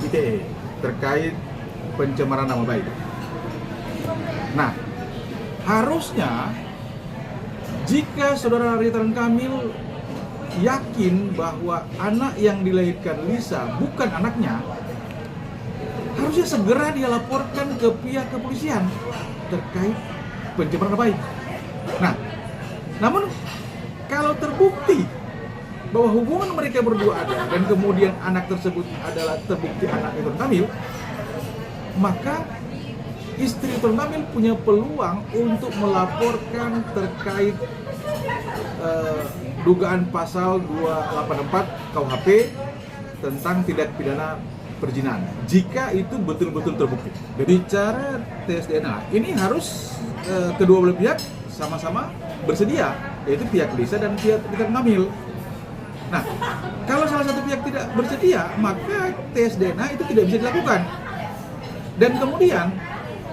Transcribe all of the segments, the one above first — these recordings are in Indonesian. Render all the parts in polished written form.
ITE terkait pencemaran nama baik. Nah, harusnya jika saudara Ridwan Kamil yakin bahwa anak yang dilahirkan Lisa bukan anaknya, harusnya segera dia laporkan ke pihak kepolisian terkait pencemaran nama baik. Nah, namun kalau terbukti bahwa hubungan mereka berdua ada dan kemudian anak tersebut adalah terbukti anak Ridwan Kamil, maka istri Ridwan Kamil punya peluang untuk melaporkan terkait dugaan pasal 284 KUHP tentang tindak pidana perzinahan jika itu betul-betul terbukti. Bicara tes DNA, ini harus kedua belah pihak sama-sama bersedia, yaitu pihak Lisa dan pihak Ridwan Kamil. Nah, kalau salah satu pihak tidak bersedia, maka tes DNA itu tidak bisa dilakukan. Dan kemudian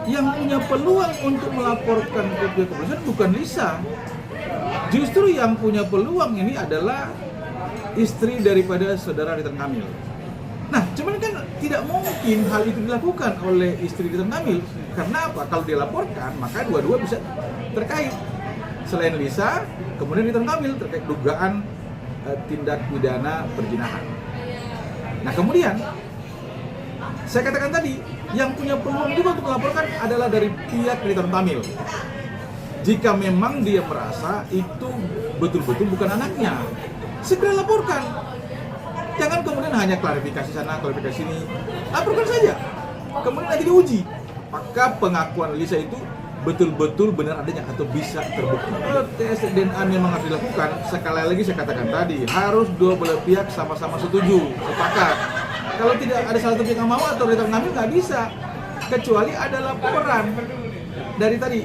yang punya peluang untuk melaporkan ke pihak kepolisian bukan Lisa. Justru yang punya peluang ini adalah istri daripada saudara Ridwan Kamil. Nah, cuman kan tidak mungkin hal itu dilakukan oleh istri Ridwan Kamil. Karena apa? Kalau dilaporkan, maka dua-dua bisa terkait. Selain Lisa, kemudian Ridwan Kamil terkait dugaan tindak pidana perzinahan. Nah, kemudian saya katakan tadi, yang punya peluang juga untuk melaporkan adalah dari pihak Ridwan Kamil. Jika memang dia merasa itu betul-betul bukan anaknya, segera laporkan. Jangan kemudian hanya klarifikasi sana, klarifikasi sini. Laporkan saja. Kemudian nanti diuji apakah pengakuan Lisa itu betul-betul benar adanya atau bisa terbukti. Kalau tes DNA memang harus dilakukan, sekali lagi saya katakan tadi, harus dua belah pihak sama-sama setuju, sepakat. Kalau tidak ada salah satu pihak yang mau atau Ridwan Kamil nggak bisa, kecuali ada laporan dari tadi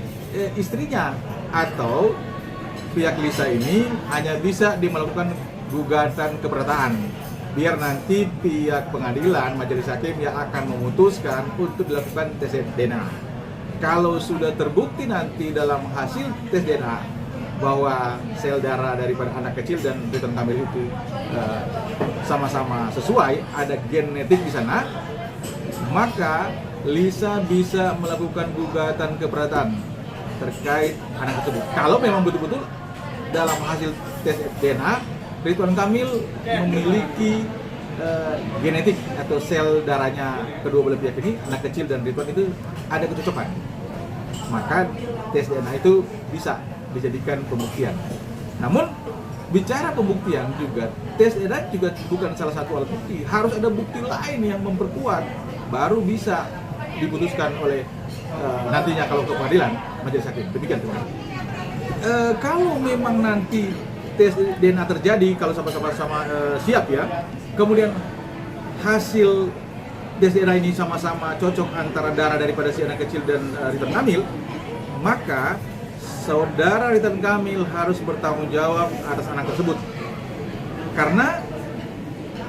istrinya atau pihak Lisa ini hanya bisa melakukan gugatan keberatan. Biar nanti pihak pengadilan, majelis hakim yang akan memutuskan untuk dilakukan tes DNA. Kalau sudah terbukti nanti dalam hasil tes DNA bahwa sel darah daripada anak kecil dan Ridwan Kamil itu sama-sama sesuai, ada genetik di sana, maka Lisa bisa melakukan gugatan keberatan terkait anak tersebut. Kalau memang betul-betul dalam hasil tes DNA Ridwan Kamil memiliki genetik atau sel darahnya kedua belah pihak ini, anak kecil dan Ridwan itu ada kecocokan, maka tes DNA itu bisa dijadikan pembuktian. Namun bicara pembuktian juga, tes DNA juga bukan salah satu alat bukti, harus ada bukti lain yang memperkuat, baru bisa diputuskan oleh nantinya kalau ke pengadilan majelis hakim. Demikian teman-teman. Kalau memang nanti tes DNA terjadi, kalau sama-sama siap ya, kemudian hasil tes DNA ini sama-sama cocok antara darah daripada si anak kecil dan Ridwan Kamil, maka saudara Ridwan Kamil harus bertanggung jawab atas anak tersebut. Karena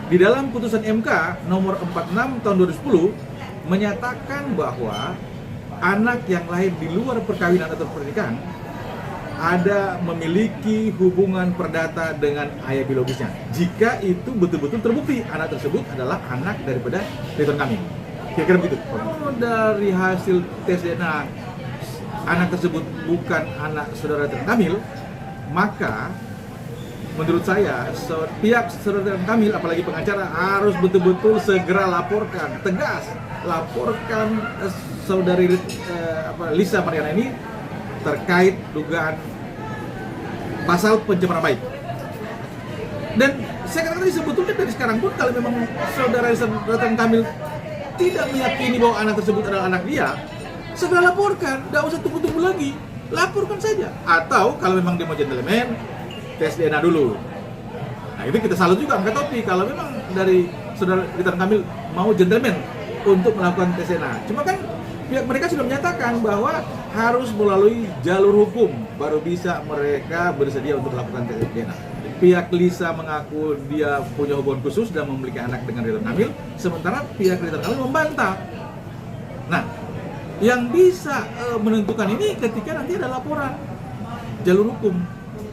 di dalam putusan MK nomor 46 tahun 2010 menyatakan bahwa anak yang lahir di luar perkawinan atau pernikahan ada memiliki hubungan perdata dengan ayah biologisnya jika itu betul-betul terbukti anak tersebut adalah anak daripada Ridwan Kamil. Kira-kira begitu. Kalau dari hasil tes DNA anak tersebut bukan anak saudara Ridwan Kamil, maka menurut saya pihak saudara Ridwan Kamil, apalagi pengacara, harus betul-betul segera laporkan, tegas laporkan saudari Lisa Mariana ini terkait dugaan pasal pencemaran baik. Dan saya katakan tadi, sebetulnya dari sekarang pun kalau memang saudara Ridwan Kamil tidak meyakini bahwa anak tersebut adalah anak dia, segera laporkan, tidak usah tunggu-tunggu lagi, laporkan saja. Atau kalau memang dia mau gentleman, tes DNA dulu. Nah itu kita salut juga angkat topi kalau memang dari saudara Ridwan Kamil mau gentleman untuk melakukan tes DNA. Cuma kan pihak mereka sudah menyatakan bahwa harus melalui jalur hukum baru bisa mereka bersedia untuk melakukan tes DNA. Pihak Lisa mengaku dia punya hubungan khusus dan memiliki anak dengan Ridwan Kamil, sementara pihak Ridwan Kamil membantah. Nah, yang bisa menentukan ini ketika nanti ada laporan jalur hukum,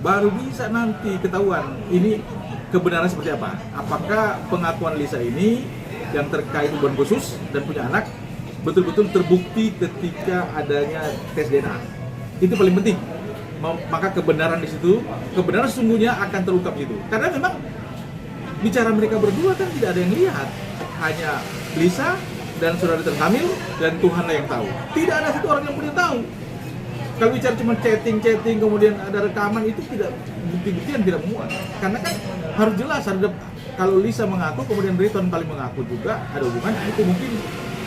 baru bisa nanti ketahuan ini kebenaran seperti apa. Apakah pengakuan Lisa ini yang terkait hubungan khusus dan punya anak betul-betul terbukti ketika adanya tes DNA. Itu paling penting. Maka kebenaran di situ, kebenaran sesungguhnya akan terungkap di situ. Karena memang bicara mereka berdua kan tidak ada yang lihat, hanya Lisa dan saudara Ridwan Kamil dan Tuhanlah yang tahu. Tidak ada satu orang yang punya tahu. Kalau bicara cuma chatting kemudian ada rekaman, itu tidak, bukti-bukti yang tidak muat. Karena kan harus jelas, ada, kalau Lisa mengaku kemudian Ridwan Kamil mengaku juga ada hubungan, itu mungkin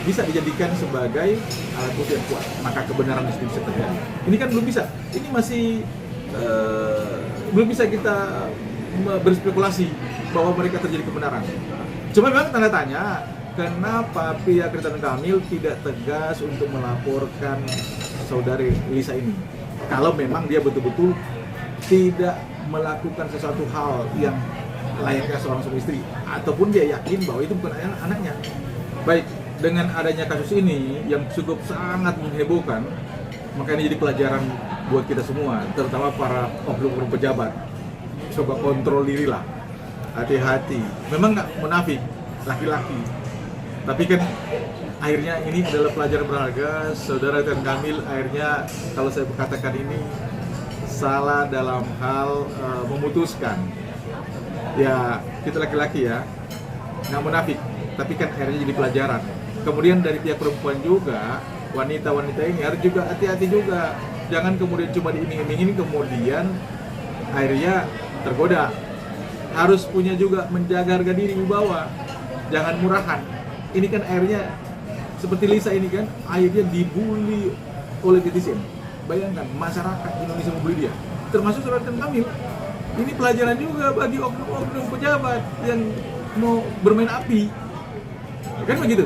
bisa dijadikan sebagai alat bukti yang kuat, maka kebenaran itu bisa terjadi. Ini kan belum bisa, ini masih belum bisa kita berspekulasi bahwa mereka terjadi kebenaran. Cuma memang tanda tanya, kenapa pihak Ridwan Kamil tidak tegas untuk melaporkan saudari Lisa ini? Kalau memang dia betul-betul tidak melakukan sesuatu hal yang layaknya seorang suami istri, ataupun dia yakin bahwa itu bukan anaknya. Baik, dengan adanya kasus ini yang cukup sangat menghebohkan, maka ini jadi pelajaran buat kita semua, terutama para oknum pejabat. Coba kontrol dirilah, hati-hati. Memang nggak munafik, laki-laki. Tapi kan akhirnya ini adalah pelajaran berharga. Saudara Ridwan Kamil akhirnya, kalau saya katakan ini, salah dalam hal memutuskan. Ya, kita laki-laki ya, nggak munafik. Tapi kan akhirnya jadi pelajaran. Kemudian dari pihak perempuan juga, wanita-wanita ini harus juga hati-hati juga. Jangan kemudian cuma diiming-imingin kemudian akhirnya tergoda. Harus punya juga menjaga harga diri, wibawa. Jangan murahan. Ini kan akhirnya seperti Lisa ini kan akhirnya dibully oleh netizen. Bayangkan masyarakat Indonesia membuli dia, termasuk saudara Ridwan Kamil. Ini pelajaran juga bagi oknum-oknum pejabat yang mau bermain api. Kan begitu.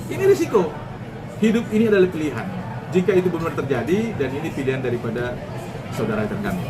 Ini risiko. Hidup ini adalah pilihan. Jika itu benar terjadi, dan ini pilihan daripada saudara Ridwan Kamil.